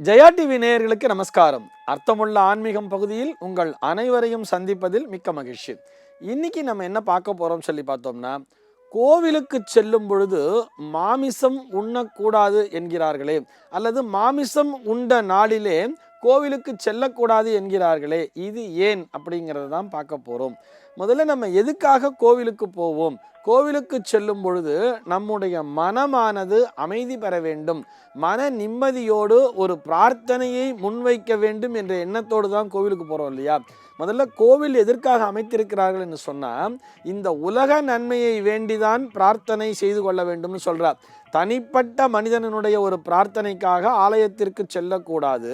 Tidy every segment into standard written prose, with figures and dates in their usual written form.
Jaya TV நேயர்களுக்கு நமஸ்காரம். அர்த்தமுள்ள ஆன்மீகம் பகுதியில் உங்கள் அனைவரையும் சந்திப்பதில் மிக்க மகிழ்ச்சி. இன்னைக்கு நம்ம என்ன பார்க்க போறோம் சொல்லி பார்த்தோம்னா, கோவிலுக்கு செல்லும் பொழுது மாமிசம் உண்ணக்கூடாது என்கிறார்களே, அல்லது மாமிசம் உண்ட நாளிலே கோவிலுக்கு செல்லக்கூடாது என்கிறார்களே, இது ஏன் அப்படிங்கிறத தான் பார்க்க போறோம். முதல்ல நம்ம எதுக்காக கோவிலுக்கு போவோம்? கோவிலுக்கு செல்லும் பொழுது நம்முடைய மனமானது அமைதி பெற வேண்டும், மன நிம்மதியோடு ஒரு பிரார்த்தனையை முன்வைக்க வேண்டும் என்ற எண்ணத்தோடு தான் கோவிலுக்கு போகிறோம் இல்லையா? முதல்ல கோவில் எதற்காக அமைத்திருக்கிறார்கள் என்று சொன்னால், இந்த உலக நன்மையை வேண்டிதான் பிரார்த்தனை செய்து கொள்ள வேண்டும்னு சொல்கிறார். தனிப்பட்ட மனிதனுடைய ஒரு பிரார்த்தனைக்காக ஆலயத்திற்கு செல்லக்கூடாது.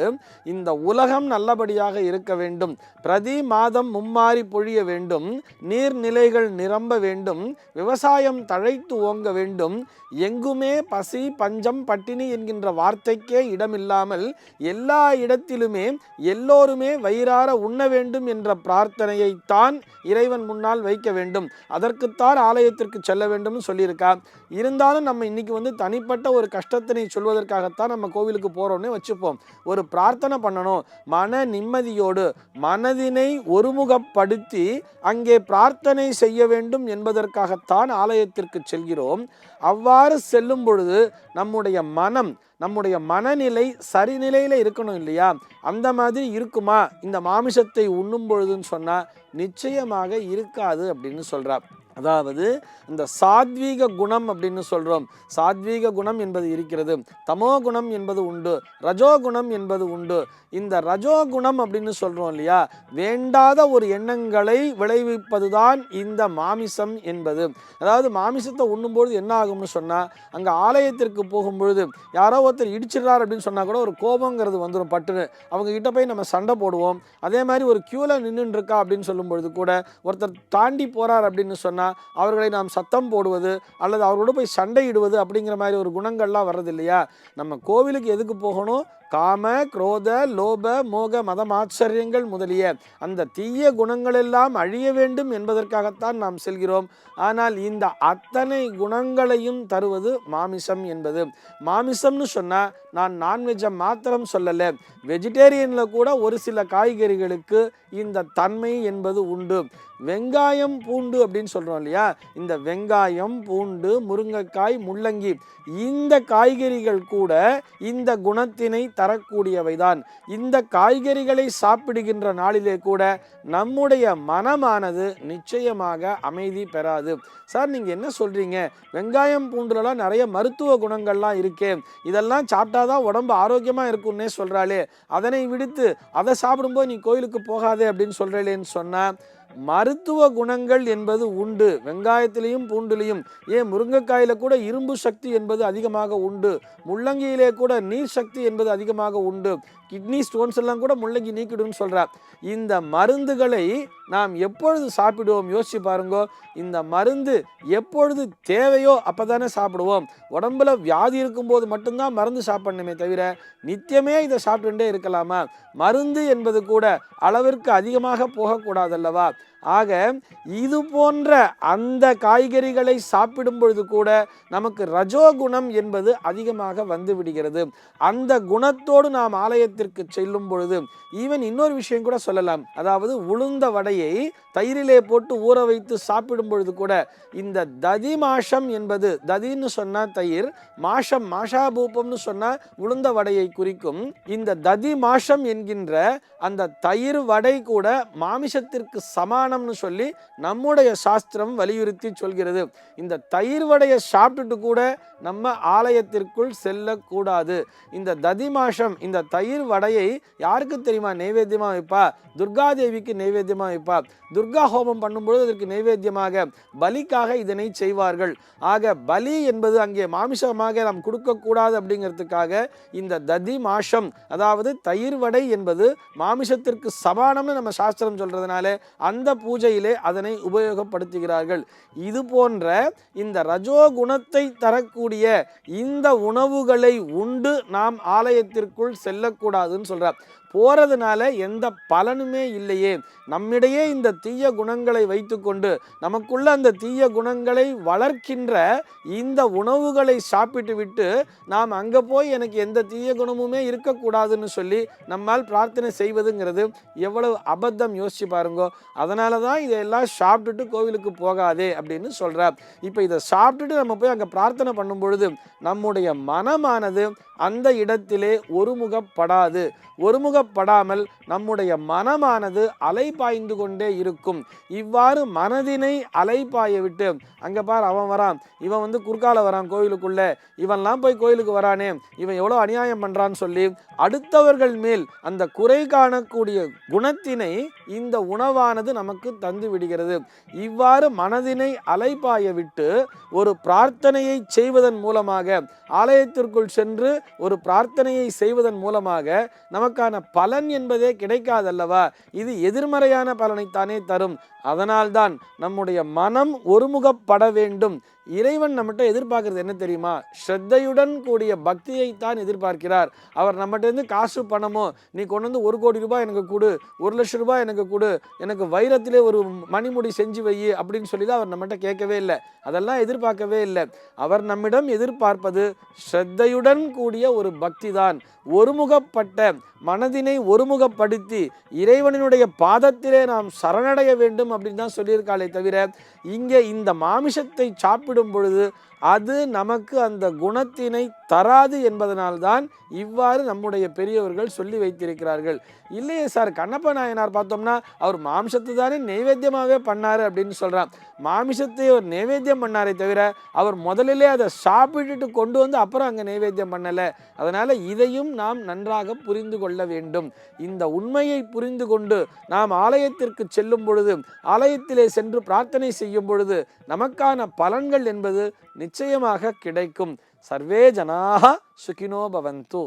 இந்த உலகம் நல்லபடியாக இருக்க வேண்டும், பிரதி மாதம் மும்மாரி பொழிய வேண்டும், நீர்நிலைகள் நிரம்ப வேண்டும், விவசாயம் தழைத்து ஓங்க வேண்டும், எங்குமே பசி பஞ்சம் பட்டினி என்கின்ற வார்த்தைக்கே இடமில்லாமல் எல்லா இடத்திலுமே எல்லோருமே வயிறார உண்ண வேண்டும் என்ற பிரார்த்தனையைத்தான் இறைவன் முன்னால் வைக்க வேண்டும். அதற்குத்தான் ஆலயத்திற்கு செல்ல வேண்டும் சொல்லியிருக்கா. இருந்தாலும் நம்ம இன்னைக்கு தனிப்பட்ட ஒரு கஷ்டத்தினை சொல்வதற்காகத்தான் நம்ம கோவிலுக்கு போறோம்னு வச்சுப்போம். ஒரு பிரார்த்தனை பண்ணணும், மன நிம்மதியோடு மனதினை ஒருமுகப்படுத்தி அங்கே பிரார்த்தனை செய்ய வேண்டும் என்பதற்காகத்தான் ஆலயத்திற்கு செல்கிறோம். அவ்வாறு செல்லும் பொழுது நம்முடைய மனநிலை சரிநிலையில இருக்கணும் இல்லையா? அந்த மாதிரி இருக்குமா இந்த மாமிசத்தை உண்ணும் பொழுதுன்னு சொன்னா? நிச்சயமாக இருக்காது அப்படின்னு சொல்றார். அதாவது இந்த சாத்வீக குணம் அப்படின்னு சொல்றோம். சாத்வீக குணம் என்பது இருக்கிறது, தமோ குணம் என்பது உண்டு, ரஜோ குணம் என்பது உண்டு. இந்த ரஜோ குணம் அப்படின்னு சொல்றோம் இல்லையா, வேண்டாத ஒரு எண்ணங்களை விளைவிப்பதுதான் இந்த மாமிசம் என்பது. அதாவது மாமிசத்தை உண்ணும்பொழுது என்ன ஆகும்னு சொன்னா, அங்க ஆலயத்திற்கு போகும்பொழுது யாரோ ஒருத்தர் இடிச்சிடறார் அப்படின்னு சொன்னா கூட ஒரு கோபங்கிறது வந்துடும் பட்டுன்னு. அவங்க கிட்ட போய் நம்ம சண்டை போடுவோம். அதே மாதிரி ஒரு கியூல நின்றுட்டு இருக்கா அப்படின்னு சொல்லும் பொழுது கூட ஒருத்தர் தாண்டி போறார் அப்படின்னு சொன்னா அவர்களை நாம் சத்தம் போடுவது அல்லது அவரோடு போய் சண்டையிடுவது அப்படிங்கிற மாதிரி ஒரு குணங்கள்லாம் வர்றது இல்லையா? நம்ம கோவிலுக்கு எதுக்கு போகணும்? காம குரோத லோப மோக மதமாச்சரியங்கள் முதலிய அந்த தீய குணங்கள் எல்லாம் அழிய வேண்டும் என்பதற்காகத்தான் நாம் செல்கிறோம். ஆனால் இந்த அத்தனை குணங்களையும் தருவது மாமிசம் என்பது. மாமிசம்னு சொன்னா நான் நான்வெஜ்ஜை மாத்திரம் சொல்லலை, வெஜிடேரியன்ல கூட ஒரு சில காய்கறிகளுக்கு இந்த தன்மை என்பது உண்டு. வெங்காயம் பூண்டு அப்படின்னு சொல்றோம் இல்லையா? இந்த வெங்காயம் பூண்டு முருங்கைக்காய் முள்ளங்கி இந்த காய்கறிகள் கூட இந்த குணத்தினை தரக்கூடியவைதான். இந்த காய்கறிகளை சாப்பிடுகின்ற நாளிலே கூட நம்முடைய மனமானது நிச்சயமாக அமைதி பெறாது. சார் நீங்க என்ன சொல்றீங்க? வெங்காயம் பூண்டுலாம் நிறைய மருத்துவ குணங்கள்லாம் இருக்கே, இதெல்லாம் சாப்பிட்டாதான் உடம்பு ஆரோக்கியமா இருக்கும்னே சொல்றாளே, அதனை விடுத்து அதை சாப்பிடும்போது நீ கோயிலுக்கு போகாதே அப்படின்னு சொல்றேன்னு சொன்னா, மருத்துவ குணங்கள் என்பது உண்டு வெங்காயத்திலையும் பூண்டுலையும். ஏன் முருங்கைக்காயில கூட இரும்பு சக்தி என்பது அதிகமாக உண்டு, முள்ளங்கியிலே கூட நீர் சக்தி என்பது அதிகமாக உண்டு, கிட்னி ஸ்டோன்ஸ் எல்லாம் கூட முள்ளங்கி நீக்கிடும்னு சொல்றார். இந்த மருந்துகளை நாம் எப்பொழுது சாப்பிடுவோம்? யோசிச்சு பாருங்க. இந்த மருந்து எப்பொழுது தேவையோ அப்பதானே சாப்பிடுவோம். உடம்புல வியாதி இருக்கும்போது மட்டும்தான் மருந்து சாப்பிடணுமே தவிர நித்தியமே இதை சாப்பிட்டுட்டே இருக்கலாமா? மருந்து என்பது கூட அளவிற்கு அதிகமாக போகக்கூடாதல்லவா? ஆக இது போன்ற அந்த காய்கறிகளை சாப்பிடும் பொழுது கூட நமக்கு ரஜோகுணம் என்பது அதிகமாக வந்து விடுகிறது. அந்த குணத்தோடு நாம் ஆலயத்திற்கு செல்லும் பொழுது ஈவன் இன்னொரு விஷயம் கூட சொல்லலாம். அதாவது உளுந்த வடையை தயிரிலே போட்டு ஊற வைத்து சாப்பிடும் பொழுது கூட இந்த ததி மாஷம் என்பது, ததின்னு சொன்னா தயிர், மாஷம் மாஷாபூப்பம்னு சொன்னா உளுந்த வடையை குறிக்கும். இந்த ததி மாஷம் என்கின்ற அந்த தயிர் வடை கூட மாமிசத்திற்கு சமானம்னு சொல்லி நம்முடைய சாஸ்திரம் வலியுறுத்தி சொல்கிறது. இந்த தயிர் வடையை சாப்பிட்டுட்டு கூட நம்ம ஆலயத்திற்குள் செல்லக்கூடாது. இந்த ததி மாஷம், இந்த தயிர் வடையை யாருக்கு தெரியுமா நைவேத்தியமா வைப்பா? துர்காதேவிக்கு நைவேத்தியமா வைப்பா. துர்கா ஹோமம் பண்ணும்பொழுது அதற்கு நைவேத்தியமாக பலிக்காக இதனை செய்வார்கள். ஆக பலி என்பது அங்கே மாமிசமாக நாம் கொடுக்கக்கூடாது அப்படிங்கிறதுக்காக இந்த ததி மாஷம், அதாவது தயிர் வடை என்பது மாமிசத்திற்கு சமானம்னு நம்ம சாஸ்திரம் சொல்றதுனால அந்த பூஜையிலே அதனை உபயோகப்படுத்துகிறார்கள். இது போன்ற இந்த ரஜோகுணத்தை தரக்கூடிய இந்த உணவுகளை உண்டு நாம் ஆலயத்திற்குள் செல்லக்கூடாதுன்னு சொல்றார். போறதுனால எந்த பலனுமே இல்லையே, நம்மிடையே இந்த தீய குணங்களை வைத்துக்கொண்டு நமக்குள்ள அந்த தீய குணங்களை வளர்க்கின்ற இந்த உணவுகளை சாப்பிட்டு விட்டு நாம் அங்கே போய் எனக்கு எந்த தீய குணமுமே இருக்கக்கூடாதுன்னு சொல்லி நம்மால் பிரார்த்தனை செய்வதுங்கிறது எவ்வளவு அபத்தம், யோசிச்சு பாருங்கோ. அதனால தான் இதெல்லாம் சாப்பிட்டுட்டு கோவிலுக்கு போகாதே அப்படின்னு சொல்கிறார். இப்போ இதை சாப்பிட்டுட்டு நம்ம போய் அங்கே பிரார்த்தனை பண்ணும் பொழுது நம்முடைய மனமானது அந்த இடத்திலே ஒருமுகப்படாது. ஒருமுகப்படாமல் நம்முடைய மனமானது அலைபாய்ந்து கொண்டே இருக்கும். இவ்வாறு மனதினை அலைபாய விட்டு, அங்கே பார் அவன் வரான், இவன் குறுக்கால வரான் கோயிலுக்குள்ள, இவன்லாம் போய் கோயிலுக்கு வரானே, இவன் எவ்வளோ அநியாயம் பண்ணுறான்னு சொல்லி அடுத்தவர்கள் மேல் அந்த குறை காணக்கூடிய குணத்தினை இந்த உணவானது நமக்கு தந்து விடுகிறது. இவ்வாறு மனதினை அலைபாய விட்டு ஒரு பிரார்த்தனையை செய்வதன் மூலமாக, ஆலயத்திற்குள் சென்று ஒரு பிரார்த்தனையை செய்வதன் மூலமாக நமக்கான பலன் என்பதே கிடைக்காதல்லவா? இது எதிர்மறையான பலனைத்தானே தரும். அதனால்தான் நம்முடைய மனம் ஒருமுகப்பட வேண்டும். இறைவன் நம்மகிட்ட எதிர்பார்க்கறது என்ன தெரியுமா? ஸ்ரத்தையுடன் கூடிய பக்தியைத்தான் எதிர்பார்க்கிறார். அவர் நம்மகிட்ட காசு பணமோ, நீ கொண்டு 1 கோடி ரூபாய் எனக்கு கொடு, 1 லட்சம் ரூபாய் எனக்கு கொடு, எனக்கு வைரத்திலே ஒரு மணிமுடி செஞ்சு வை அப்படின்னு சொல்லி தான் அவர் நம்மகிட்ட கேட்கவே இல்லை. அதெல்லாம் எதிர்பார்க்கவே இல்லை. அவர் நம்மிடம் எதிர்பார்ப்பது ஸ்ரத்தையுடன் கூடிய ஒரு பக்தி தான். ஒருமுகப்பட்ட மனதினை ஒருமுகப்படுத்தி இறைவனுடைய பாதத்திலே நாம் சரணடைய வேண்டும் அப்படின்னு தான் சொல்லியிருக்காளே தவிர, இங்கே இந்த மாமிசத்தை சாப்பிடும் பொழுது அது நமக்கு அந்த குணத்தினை தராது என்பதனால்தான் இவ்வாறு நம்முடைய பெரியவர்கள் சொல்லி வைத்திருக்கிறார்கள். இல்லையே சார், கண்ணப்ப நாயனார் பார்த்தோம்னா அவர் மாமிசத்தை தானே நைவேத்தியமாகவே பண்ணார் அப்படின்னு சொல்கிறான். மாமிசத்தை அவர் நைவேத்தியம் பண்ணாரே தவிர அவர் முதலிலே அதை சாப்பிட்டுட்டு கொண்டு வந்து அப்புறம் அங்கே நைவேத்தியம் பண்ணலை. அதனால் இதையும் நாம் நன்றாக புரிந்து கொள்ள வேண்டும். இந்த உண்மையை புரிந்து கொண்டு நாம் ஆலயத்திற்கு செல்லும் பொழுது, ஆலயத்திலே சென்று பிரார்த்தனை செய்யும் பொழுது நமக்கான பலன்கள் என்பது நிச்சயமாக கிடைக்கும். சர்வே ஜனாஹ சுகினோ பவந்து.